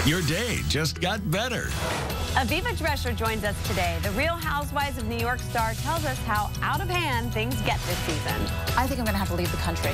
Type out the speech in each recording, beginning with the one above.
Your day just got better. Aviva Drescher joins us today. The Real Housewives of New York star tells us how out of hand things get this season. I think I'm going to have to leave the country.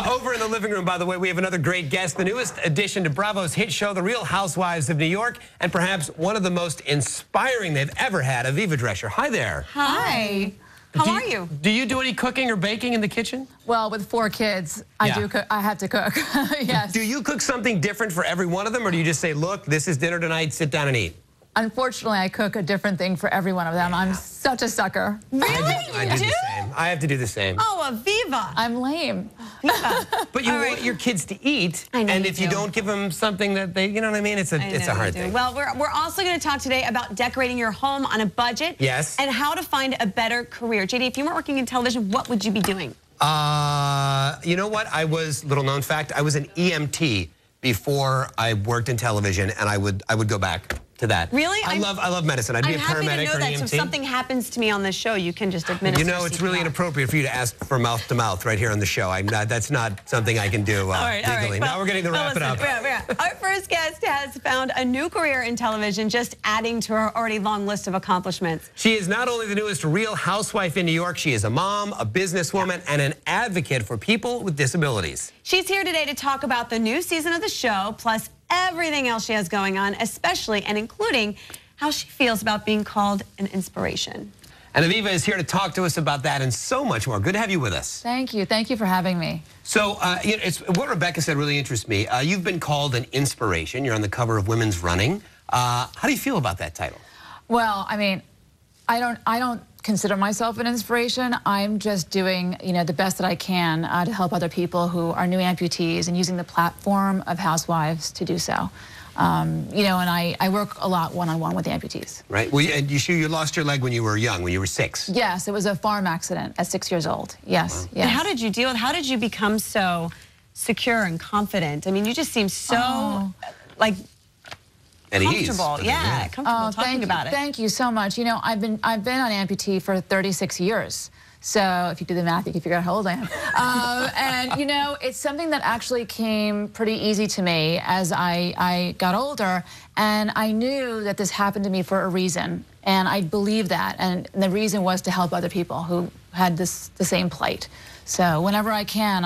Over in the living room, by the way, we have another great guest, the newest addition to Bravo's hit show, The Real Housewives of New York, and perhaps one of the most inspiring they've ever had, Aviva Drescher. Hi there. Hi. How are you? Do you do any cooking or baking in the kitchen? Well, with 4 kids, I do cook. I have to cook. Yes. Do you cook something different for every one of them, or do you just say, look, this is dinner tonight, sit down and eat? Unfortunately, I cook a different thing for every one of them. I'm such a sucker. Really? I do the same. I have to do the same. Oh, Aviva. I'm lame. But you want your kids to eat, and if you don't give them something that they, you know what I mean? It's a hard thing. Well, we're also going to talk today about decorating your home on a budget. Yes. And how to find a better career. JD, if you weren't working in television, what would you be doing? You know what? Little known fact, I was an EMT before I worked in television, and I would go back to that. Really? I love medicine. I'd be a paramedic or an EMT. I'm happy to know that, so if something happens to me on this show, you can just administer You know, it's really inappropriate for you to ask for mouth to mouth right here on the show. that's not something I can do legally. All right. Well, now we're getting to wrap it up. Our first guest has found a new career in television, just adding to her already long list of accomplishments. She is not only the newest Real Housewife in New York, she is a mom, a businesswoman, and an advocate for people with disabilities. She's here today to talk about the new season of the show, plus everything else she has going on, especially and including how she feels about being called an inspiration. And Aviva is here to talk to us about that and so much more. Good to have you with us. Thank you. Thank you for having me. So, what Rebecca said really interests me. You've been called an inspiration. You're on the cover of Women's Running. How do you feel about that title? Well, I mean, I don't consider myself an inspiration. I'm just doing, the best that I can to help other people who are new amputees and using the platform of Housewives to do so. And I work a lot one-on-one with the amputees. Right. Well, and you lost your leg when you were young, when you were 6. Yes, it was a farm accident at 6 years old. Yes. Wow. Yes. And how did you deal with? How did you become so secure and confident? I mean, you just seem so comfortable. Yeah, comfortable talking about it. Thank you so much. I've been on amputee for 36 years. So if you do the math, you can figure out how old I am. And it's something that actually came pretty easy to me as I got older. And I knew that this happened to me for a reason. And I believed that. And the reason was to help other people who had the same plight. So whenever I can,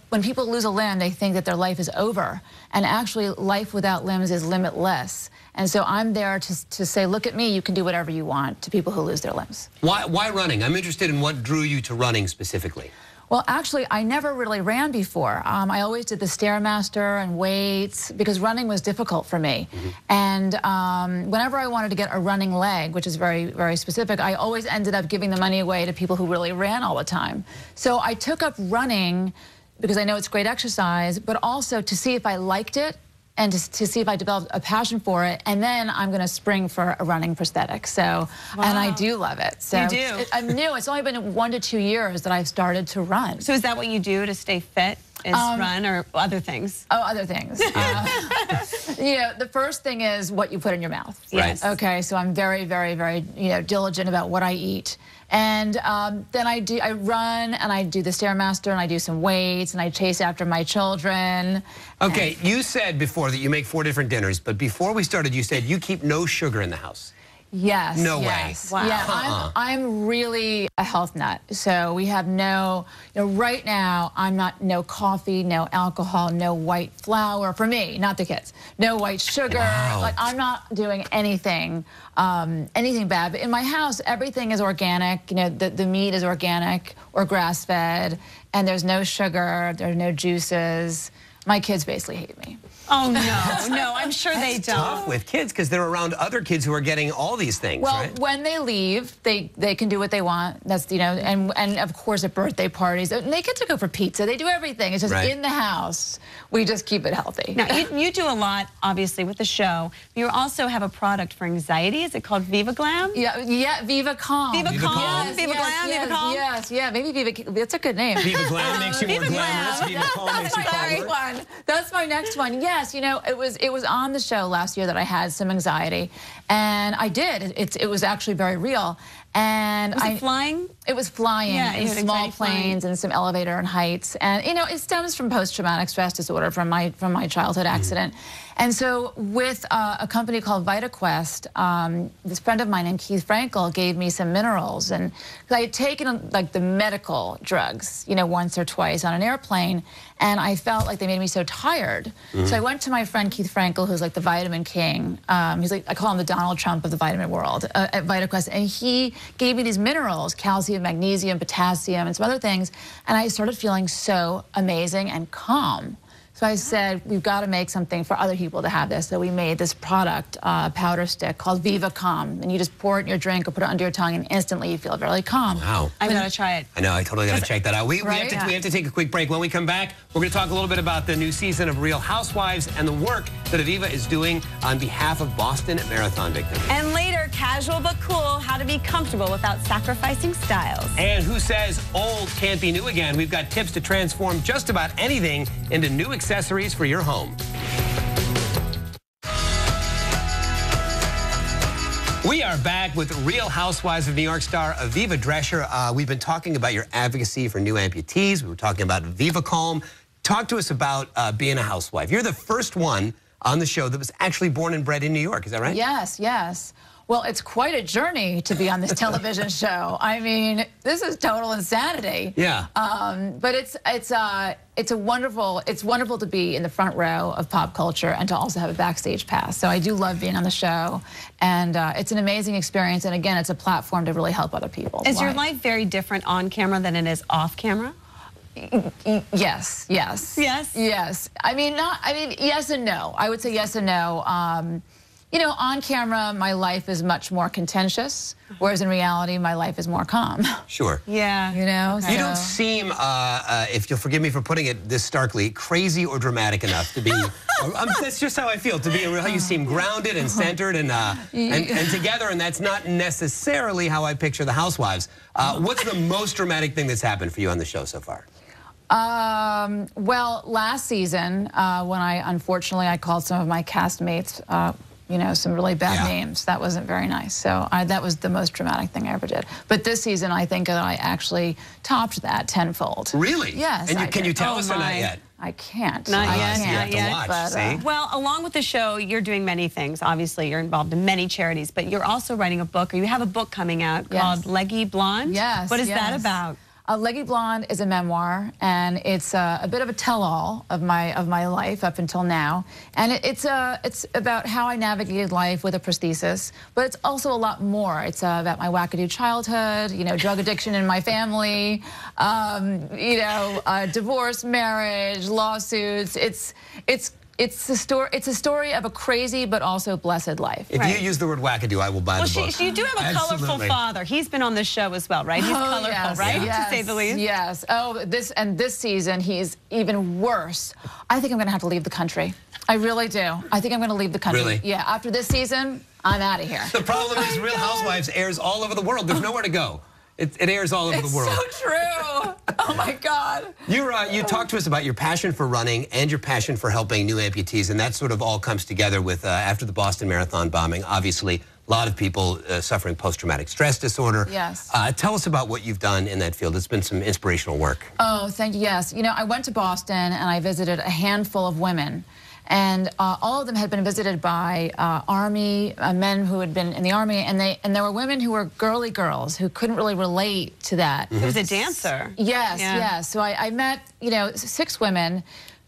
when people lose a limb, they think that their life is over. And actually, life without limbs is limitless. And so I'm there to say, look at me, you can do whatever you want to people who lose their limbs. Why running? I'm interested in what drew you to running specifically. Well, actually, I never really ran before. I always did the Stairmaster and weights because running was difficult for me. And whenever I wanted to get a running leg, which is very, very specific, I always ended up giving the money away to people who really ran all the time. So I took up running because I know it's great exercise, but also to see if I liked it and to see if I developed a passion for it, and then I'm going to spring for a running prosthetic. So, and I do love it. So you do? I'm new. It's only been 1 to 2 years that I've started to run. So is that what you do to stay fit? Is run or other things? Oh, other things. The first thing is what you put in your mouth. Yes. Okay, so I'm very, very, very diligent about what I eat. And then I run and I do the Stairmaster and I do some weights and I chase after my children. Okay, you said before that you make 4 different dinners, but before we started, you said you keep no sugar in the house. Yes. No way. Wow. Yeah, I'm really a health nut. So we have right now, no coffee, no alcohol, no white flour for me, not the kids. No white sugar. Wow. Like I'm not doing anything bad. But in my house, everything is organic. The meat is organic or grass-fed, and there's no sugar, there's no juices. My kids basically hate me. Oh, no, I'm sure they don't. Tough with kids because they're around other kids who are getting all these things, well, right? when they leave, they can do what they want. That's, you know, and of course at birthday parties, and they get to go for pizza. They do everything. It's just in the house. We just keep it healthy. Now, you do a lot, obviously, with the show. You also have a product for anxiety. Is it called VivaCalm? Yeah, VivaCalm. VivaCalm? VivaCalm? Yes, yeah, maybe Viva. That's a good name. VivaCalm makes you more glamorous. VivaCalm makes you calmer. That's my next one. Yes, you know, it was on the show last year that I had some anxiety, and I did. It was actually very real. And was it flying? It was flying in small planes and some elevator and heights. And you know, it stems from post-traumatic stress disorder from my childhood accident. And so with a company called VitaQuest, this friend of mine named Keith Frankel gave me some minerals, and I had taken like the medical drugs, you know, once or twice on an airplane, and I felt like they made me so tired. So I went to my friend Keith Frankel, who's like the vitamin king. He's like, I call him the Donald Trump of the vitamin world at VitaQuest, and he gave me these minerals, calcium, magnesium, potassium, and some other things, and I started feeling so amazing and calm. So I said, we've got to make something for other people to have this. So we made this product, powder stick called VivaCalm. And you just pour it in your drink or put it under your tongue, and instantly you feel really calm. Wow. I've got to try it. I know, I totally got to check that out. We have to take a quick break. When we come back, we're going to talk a little bit about the new season of Real Housewives and the work that Aviva is doing on behalf of Boston Marathon victims. And later, casual but cool, how to be comfortable without sacrificing styles. And who says old can't be new again? We've got tips to transform just about anything into new accessories for your home. We are back with Real Housewives of New York star Aviva Drescher. We've been talking about your advocacy for new amputees. We were talking about VivaCalm. Talk to us about being a housewife. You're the first one on the show that was actually born and bred in New York. Is that right? Yes, yes. Well, it's quite a journey to be on this television show. I mean, this is total insanity. Yeah. But it's wonderful to be in the front row of pop culture and to also have a backstage pass. So I do love being on the show, and it's an amazing experience. And again, it's a platform to really help other people. Is your life very different on camera than it is off camera? Yes, yes. Yes? Yes. I mean, yes and no. I would say yes and no. You know, on camera, my life is much more contentious, whereas in reality, my life is more calm. Sure. Yeah. You know? Okay. You don't seem, if you'll forgive me for putting it this starkly, crazy or dramatic enough to be, that's just how I feel, to be, you seem grounded and centered and together, and that's not necessarily how I picture the Housewives. What's the most dramatic thing that's happened for you on the show so far? Well, last season, when unfortunately I called some of my castmates, you know, some really bad names. That wasn't very nice. So that was the most dramatic thing I ever did. But this season, I think that I actually topped that tenfold. Really? Yes. And can you tell us or not yet? I can't. Not yet. Not yet. But, well, along with the show, you're doing many things. Obviously, you're involved in many charities, but you're also writing a book, or you have a book coming out called Leggy Blonde. Yes. What is that about? Leggy Blonde is a memoir, and it's a bit of a tell-all of my life up until now. And it's about how I navigated life with a prosthesis, but it's also a lot more. It's about my wackadoo childhood, you know, drug addiction in my family, you know, divorce, marriage, lawsuits. It's a story of a crazy but also blessed life. If you use the word wackadoo, I will buy the book. You do have a colorful father. He's been on the show as well, right? He's colorful, right? Yes, to say the least. Yes. Oh, this season he's even worse. I think I'm going to have to leave the country. I really do. I think I'm going to leave the country. Really? Yeah. After this season, I'm out of here. The problem is Real Housewives airs all over the world. There's nowhere to go. It airs all over the world. It's so true. Oh my God. You talked to us about your passion for running and your passion for helping new amputees, and that sort of all comes together with after the Boston Marathon bombing. Obviously, a lot of people suffering post-traumatic stress disorder. Yes. Tell us about what you've done in that field. It's been some inspirational work. Oh, thank you. Yes. You know, I went to Boston and I visited a handful of women. And all of them had been visited by Army men who had been in the Army, and there were women who were girly girls who couldn't really relate to that. He was a dancer. Yes, yes. So I met, you know, 6 women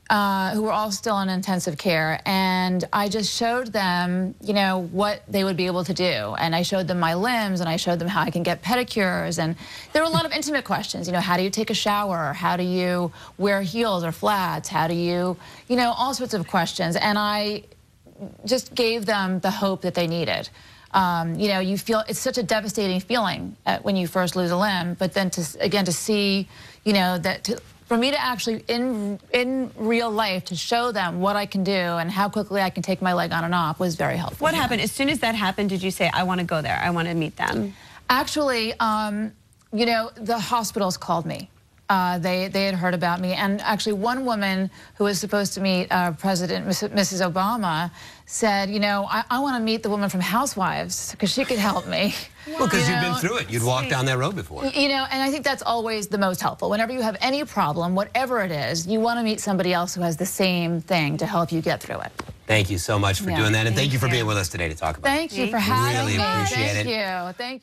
who were all still in intensive care, and I just showed them, you know, what they would be able to do. And I showed them my limbs, and I showed them how I can get pedicures, and there were a lot of intimate questions. You know, how do you take a shower? How do you wear heels or flats? How do you, you know, all sorts of questions. And I just gave them the hope that they needed. You know, you feel, it's such a devastating feeling when you first lose a limb, but then to see, you know, for me to actually, in real life, to show them what I can do and how quickly I can take my leg on and off was very helpful. What happened? As soon as that happened, did you say, I want to go there, I want to meet them? Actually, you know, the hospitals called me. They had heard about me, and actually one woman who was supposed to meet President Mrs. Obama said, you know, I want to meet the woman from Housewives because she could help me. Well, because you've been through it. You'd walked down that road before. You know, and I think that's always the most helpful. Whenever you have any problem, whatever it is, you want to meet somebody else who has the same thing to help you get through it. Thank you so much for doing that, and thank you for being with us today to talk about it. Thank you for having me. Really appreciate it. Thank you. Thank you.